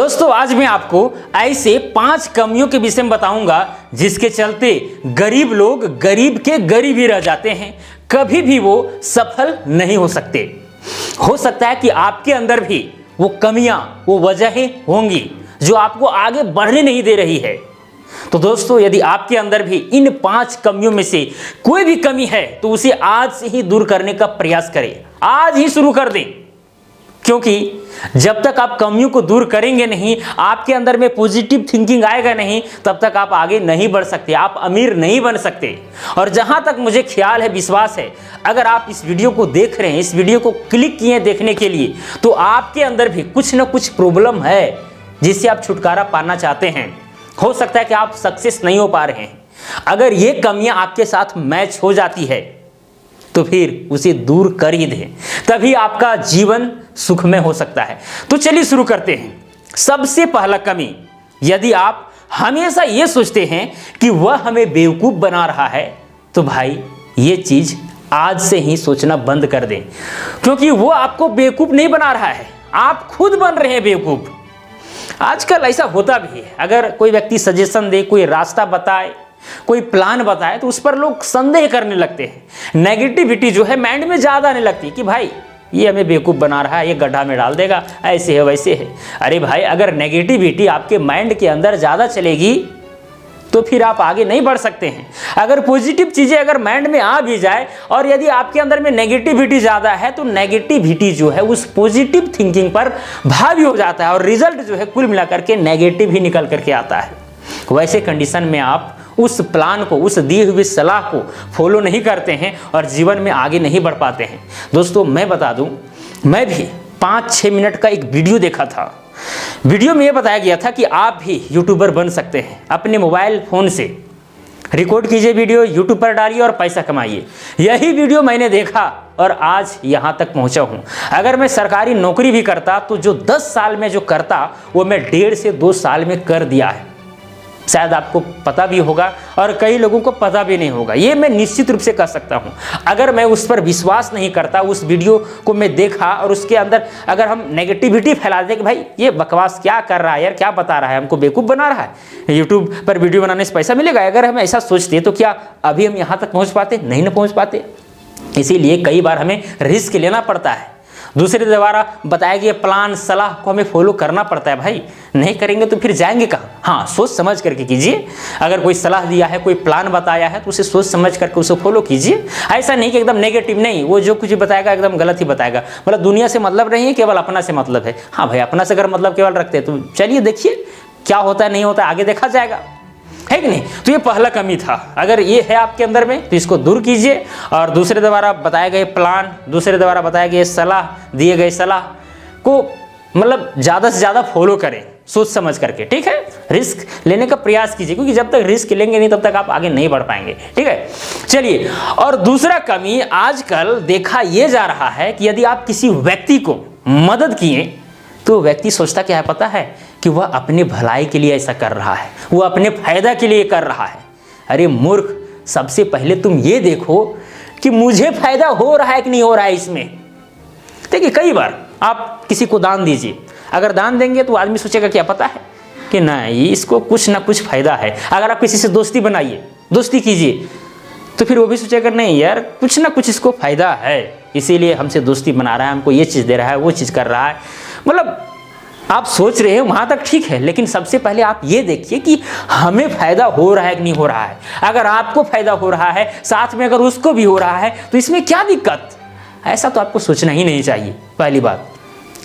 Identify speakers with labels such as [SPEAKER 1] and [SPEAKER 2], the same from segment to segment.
[SPEAKER 1] दोस्तों आज मैं आपको ऐसे 5 कमियों के विषय में बताऊंगा जिसके चलते गरीब लोग गरीब के गरीब ही रह जाते हैं, कभी भी वो सफल नहीं हो सकते। हो सकता है कि आपके अंदर भी वो कमियां, वो वजहें होंगी जो आपको आगे बढ़ने नहीं दे रही है। तो दोस्तों यदि आपके अंदर भी इन 5 कमियों में से कोई भी कमी है तो उसे आज से ही दूर करने का प्रयास करें, आज ही शुरू कर दें। क्योंकि जब तक आप कमियों को दूर करेंगे नहीं, आपके अंदर में पॉजिटिव थिंकिंग आएगा नहीं, तब तक आप आगे नहीं बढ़ सकते, आप अमीर नहीं बन सकते। और जहां तक मुझे ख्याल है, विश्वास है, अगर आप इस वीडियो को देख रहे हैं, इस वीडियो को क्लिक किए हैं देखने के लिए, तो आपके अंदर भी कुछ ना कुछ प्रॉब्लम है जिससे आप छुटकारा पाना चाहते हैं। हो सकता है कि आप सक्सेस नहीं हो पा रहे हैं। अगर ये कमियां आपके साथ मैच हो जाती है तो फिर उसे दूर कर ही दें, तभी आपका जीवन सुखमय हो सकता है। तो चलिए शुरू करते हैं। सबसे पहला कमी, यदि आप हमेशा ये सोचते हैं कि वह हमें बेवकूफ़ बना रहा है, तो भाई ये चीज़ आज से ही सोचना बंद कर दें, क्योंकि वो आपको बेवकूफ़ नहीं बना रहा है, आप खुद बन रहे हैं बेवकूफ़। आजकल ऐसा होता भी है, अगर कोई व्यक्ति सजेशन दे, कोई रास्ता बताए, कोई प्लान बताए, तो उस पर लोग संदेह करने लगते हैं। नेगेटिविटी जो है माइंड में ज़्यादा आने लगती है कि भाई ये हमें बेवकूफ़ बना रहा है, ये गड्ढा में डाल देगा, ऐसे है वैसे है। अरे भाई, अगर नेगेटिविटी आपके माइंड के अंदर ज़्यादा चलेगी तो फिर आप आगे नहीं बढ़ सकते हैं। अगर पॉजिटिव चीज़ें अगर माइंड में आ भी जाए और यदि आपके अंदर में नेगेटिविटी ज़्यादा है, तो नेगेटिविटी जो है उस पॉजिटिव थिंकिंग पर हावी हो जाता है और रिजल्ट जो है कुल मिलाकर के नेगेटिव ही निकल करके आता है। वैसे कंडीशन में आप उस प्लान को, उस दी हुई सलाह को फॉलो नहीं करते हैं और जीवन में आगे नहीं बढ़ पाते हैं। दोस्तों मैं बता दूं, मैं भी 5-6 मिनट का एक वीडियो देखा था। वीडियो में यह बताया गया था कि आप भी यूट्यूबर बन सकते हैं। अपने मोबाइल फ़ोन से रिकॉर्ड कीजिए वीडियो, यूट्यूब पर डालिए और पैसा कमाइए। यही वीडियो मैंने देखा और आज यहाँ तक पहुँचा हूँ। अगर मैं सरकारी नौकरी भी करता तो जो 10 साल में जो करता वो मैं 1.5 से 2 साल में कर दिया है। शायद आपको पता भी होगा और कई लोगों को पता भी नहीं होगा, ये मैं निश्चित रूप से कह सकता हूँ। अगर मैं उस पर विश्वास नहीं करता, उस वीडियो को मैं देखा और उसके अंदर अगर हम नेगेटिविटी फैला दें कि भाई ये बकवास क्या कर रहा है यार, क्या बता रहा है, हमको बेवकूफ़ बना रहा है, यूट्यूब पर वीडियो बनाने से पैसा मिलेगा, अगर हम ऐसा सोचते तो क्या अभी हम यहाँ तक पहुँच पाते? नहीं ना पहुँच पाते। इसीलिए कई बार हमें रिस्क लेना पड़ता है, दूसरे द्वारा बताए गए प्लान, सलाह को हमें फॉलो करना पड़ता है। भाई नहीं करेंगे तो फिर जाएंगे कहाँ? हाँ, सोच समझ करके कीजिए। अगर कोई सलाह दिया है, कोई प्लान बताया है, तो उसे सोच समझ करके उसे फॉलो कीजिए। ऐसा नहीं कि एकदम नेगेटिव, नहीं, वो जो कुछ बताएगा एकदम गलत ही बताएगा। मतलब दुनिया से मतलब नहीं है, केवल अपना से मतलब है। हाँ भाई, अपना से अगर मतलब केवल रखते हैं तो चलिए देखिए क्या होता है, नहीं होता है, आगे देखा जाएगा, है कि नहीं। तो ये पहला कमी था। अगर ये है आपके अंदर में तो इसको दूर कीजिए और दूसरे द्वारा बताए गए प्लान, दूसरे द्वारा बताए गए सलाह, दिए गए सलाह को मतलब ज़्यादा से ज़्यादा फॉलो करें, सोच समझ करके, ठीक है। रिस्क लेने का प्रयास कीजिए, क्योंकि जब तक रिस्क लेंगे नहीं तब तक आप आगे नहीं बढ़ पाएंगे, ठीक है। चलिए, और दूसरा कमी आजकल देखा यह जा रहा है कि यदि आप किसी व्यक्ति को मदद किए तो व्यक्ति सोचता क्या है पता है, कि वह अपने भलाई के लिए ऐसा कर रहा है, वो अपने फायदा के लिए कर रहा है। अरे मूर्ख, सबसे पहले तुम ये देखो कि मुझे फायदा हो रहा है कि नहीं हो रहा है इसमें। देखिए कई बार आप किसी को दान दीजिए, अगर दान देंगे तो आदमी सोचेगा क्या पता है कि नहीं, इसको कुछ ना कुछ फायदा है। अगर आप किसी से दोस्ती बनाइए, दोस्ती कीजिए, तो फिर वो भी सोचेगा नहीं यार, कुछ ना कुछ इसको फायदा है, इसीलिए हमसे दोस्ती बना रहा है, हमको ये चीज़ दे रहा है, वो चीज़ कर रहा है। मतलब आप सोच रहे हो वहाँ तक ठीक है, लेकिन सबसे पहले आप ये देखिए कि हमें फायदा हो रहा है कि नहीं हो रहा है। अगर आपको फायदा हो रहा है, साथ में अगर उसको भी हो रहा है, तो इसमें क्या दिक्कत? ऐसा तो आपको सोचना ही नहीं चाहिए, पहली बात,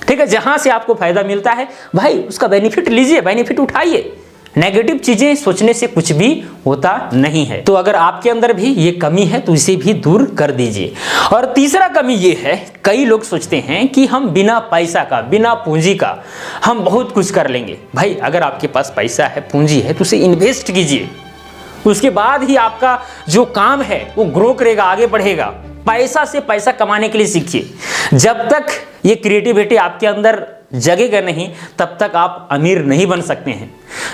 [SPEAKER 1] ठीक है। जहाँ से आपको फायदा मिलता है भाई उसका बेनिफिट लीजिए, बेनिफिट उठाइए। नेगेटिव चीजें सोचने से कुछ भी होता नहीं है। तो अगर आपके अंदर भी ये कमी है तो इसे भी दूर कर दीजिए। और तीसरा कमी ये है, कई लोग सोचते हैं कि हम बिना पैसा का, बिना पूंजी का हम बहुत कुछ कर लेंगे। भाई अगर आपके पास पैसा है, पूंजी है, तो उसे इन्वेस्ट कीजिए, उसके बाद ही आपका जो काम है वो ग्रो करेगा, आगे बढ़ेगा। पैसा से पैसा कमाने के लिए सीखिए। जब तक ये क्रिएटिविटी आपके अंदर जगेगा नहीं, तब तक आप अमीर नहीं बन सकते हैं।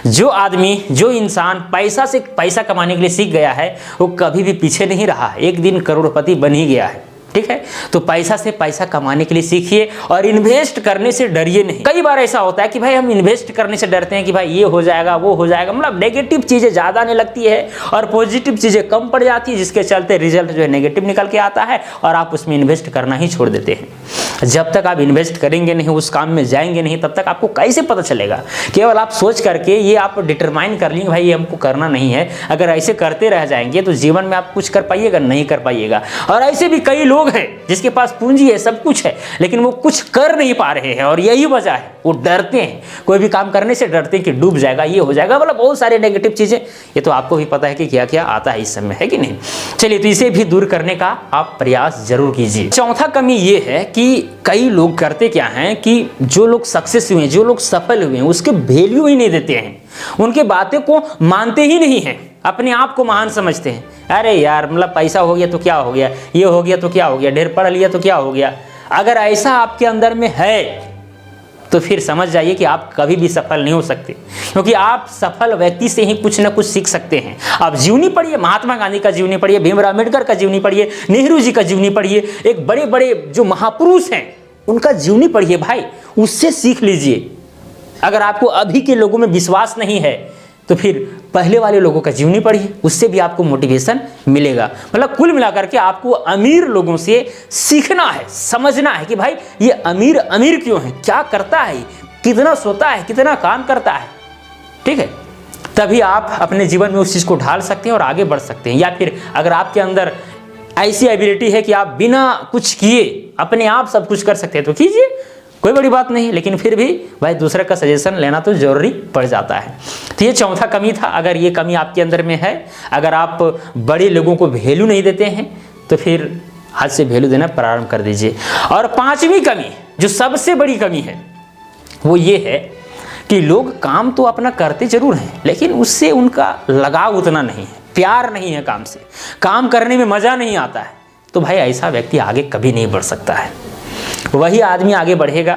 [SPEAKER 1] जो आदमी, जो इंसान पैसा से पैसा कमाने के लिए सीख गया है, वो कभी भी पीछे नहीं रहा, एक दिन करोड़पति बन ही गया है। ठीक है। तो पैसा से पैसा कमाने के लिए सीखिए और इन्वेस्ट करने से डरिए नहीं। कई बार ऐसा होता है कि भाई हम इन्वेस्ट करने से डरते हैं कि भाई ये हो जाएगा वो हो जाएगा, मतलब नेगेटिव चीज़ें ज़्यादा आने लगती है और पॉजिटिव चीज़ें कम पड़ जाती है, जिसके चलते रिजल्ट जो है नेगेटिव निकल के आता है और आप उसमें इन्वेस्ट करना ही छोड़ देते हैं। जब तक आप इन्वेस्ट करेंगे नहीं, उस काम में जाएंगे नहीं, तब तक आपको कैसे पता चलेगा। केवल आप सोच करके ये आप डिटरमाइन कर लेंगे भाई ये हमको करना नहीं है, अगर ऐसे करते रह जाएंगे तो जीवन में आप कुछ कर पाइएगा, नहीं कर पाइएगा। और ऐसे भी कई लोग हैं जिसके पास पूंजी है, सब कुछ है, लेकिन वो कुछ कर नहीं पा रहे हैं और यही वजह है, वो डरते हैं, कोई भी काम करने से डरते हैं कि डूब जाएगा, ये हो जाएगा, मतलब बहुत सारे नेगेटिव चीज़ें। ये तो आपको भी पता है कि क्या क्या आता है इस समय, है कि नहीं। चलिए, तो इसे भी दूर करने का आप प्रयास जरूर कीजिए। चौथा कमी ये है कि कई लोग करते क्या हैं कि जो लोग सक्सेस हुए हैं, जो लोग सफल हुए हैं, उसके वैल्यू ही नहीं देते हैं, उनके बातें को मानते ही नहीं हैं, अपने आप को महान समझते हैं। अरे यार, मतलब पैसा हो गया तो क्या हो गया, ये हो गया तो क्या हो गया, ढेर पढ़ लिया तो क्या हो गया। अगर ऐसा आपके अंदर में है तो फिर समझ जाइए कि आप कभी भी सफल नहीं हो सकते, क्योंकि आप सफल व्यक्ति से ही कुछ ना कुछ सीख सकते हैं। आप जीवनी पढ़िए, महात्मा गांधी का जीवनी पढ़िए, भीमराव अम्बेडकर का जीवनी पढ़िए, नेहरू जी का जीवनी पढ़िए, एक बड़े बड़े जो महापुरुष हैं उनका जीवनी पढ़िए भाई, उससे सीख लीजिए। अगर आपको अभी के लोगों में विश्वास नहीं है तो फिर पहले वाले लोगों का जीवनी पढ़िए, उससे भी आपको मोटिवेशन मिलेगा। मतलब कुल मिलाकर के आपको अमीर लोगों से सीखना है, समझना है कि भाई ये अमीर अमीर क्यों है, क्या करता है, कितना सोता है, कितना काम करता है, ठीक है। तभी आप अपने जीवन में उस चीज़ को ढाल सकते हैं और आगे बढ़ सकते हैं। या फिर अगर आपके अंदर ऐसी एबिलिटी है कि आप बिना कुछ किए अपने आप सब कुछ कर सकते हैं तो कीजिए, कोई बड़ी बात नहीं, लेकिन फिर भी भाई दूसरे का सजेशन लेना तो जरूरी पड़ जाता है। तो ये चौथा कमी था। अगर ये कमी आपके अंदर में है, अगर आप बड़े लोगों को वैल्यू नहीं देते हैं तो फिर आज से वैल्यू देना प्रारंभ कर दीजिए। और पांचवी कमी, जो सबसे बड़ी कमी है, वो ये है कि लोग काम तो अपना करते जरूर हैं, लेकिन उससे उनका लगाव उतना नहीं है, प्यार नहीं है काम से, काम करने में मज़ा नहीं आता है। तो भाई ऐसा व्यक्ति आगे कभी नहीं बढ़ सकता है। वही आदमी आगे बढ़ेगा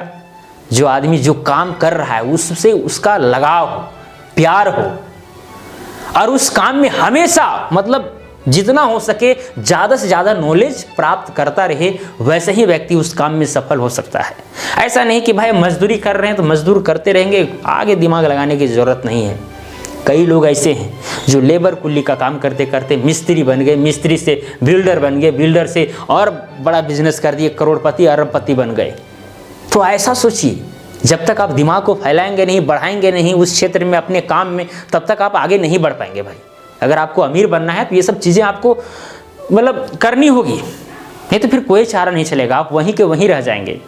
[SPEAKER 1] जो आदमी जो काम कर रहा है उससे उसका लगाव हो, प्यार हो, और उस काम में हमेशा मतलब जितना हो सके ज़्यादा से ज़्यादा नॉलेज प्राप्त करता रहे, वैसे ही व्यक्ति उस काम में सफल हो सकता है। ऐसा नहीं कि भाई मजदूरी कर रहे हैं तो मजदूर करते रहेंगे, आगे दिमाग लगाने की ज़रूरत नहीं है। कई लोग ऐसे हैं जो लेबर कुल्ली का काम करते करते मिस्त्री बन गए, मिस्त्री से बिल्डर बन गए, बिल्डर से और बड़ा बिजनेस कर दिए, करोड़पति अरबपति बन गए। तो ऐसा सोचिए, जब तक आप दिमाग को फैलाएंगे नहीं, बढ़ाएंगे नहीं उस क्षेत्र में, अपने काम में, तब तक आप आगे नहीं बढ़ पाएंगे भाई। अगर आपको अमीर बनना है तो ये सब चीज़ें आपको मतलब करनी होगी, नहीं तो फिर कोई चारा नहीं चलेगा, आप वहीं के वहीं रह जाएंगे।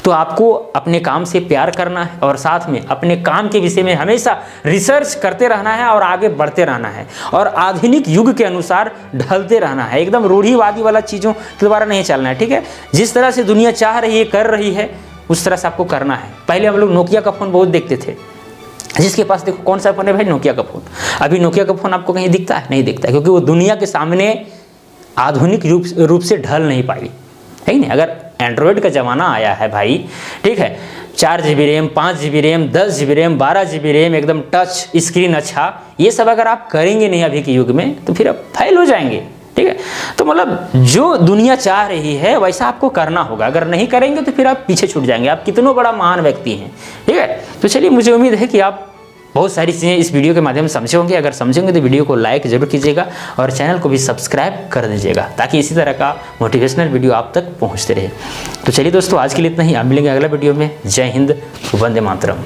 [SPEAKER 1] तो आपको अपने काम से प्यार करना है और साथ में अपने काम के विषय में हमेशा रिसर्च करते रहना है और आगे बढ़ते रहना है और आधुनिक युग के अनुसार ढलते रहना है। एकदम रूढ़िवादी वाला चीज़ों के द्वारा नहीं चलना है, ठीक है। जिस तरह से दुनिया चाह रही है, कर रही है, उस तरह से आपको करना है। पहले हम लोग नोकिया का फ़ोन बहुत देखते थे, जिसके पास देखो कौन सा फ़ोन है भाई, नोकिया का फ़ोन। अभी नोकिया का फ़ोन आपको कहीं दिखता है? नहीं दिखता है, क्योंकि वो दुनिया के सामने आधुनिक रूप से ढल नहीं पाई, है नहीं। अगर एंड्रॉयड का ज़माना आया है भाई, ठीक है, 4 GB RAM, 5 GB RAM, 10 GB RAM, 12 GB RAM, एकदम टच स्क्रीन अच्छा, ये सब अगर आप करेंगे नहीं अभी के युग में तो फिर आप फेल हो जाएंगे, ठीक है। तो मतलब जो दुनिया चाह रही है वैसा आपको करना होगा, अगर नहीं करेंगे तो फिर आप पीछे छूट जाएंगे, आप कितनों बड़ा महान व्यक्ति हैं, ठीक है। तो चलिए, मुझे उम्मीद है कि आप बहुत सारी चीज़ें इस वीडियो के माध्यम से समझे होंगे। अगर समझेंगे तो वीडियो को लाइक जरूर कीजिएगा और चैनल को भी सब्सक्राइब कर दीजिएगा, ताकि इसी तरह का मोटिवेशनल वीडियो आप तक पहुंचते रहे। तो चलिए दोस्तों, आज के लिए इतना ही, आप मिलेंगे अगला वीडियो में। जय हिंद, वंदे मातरम।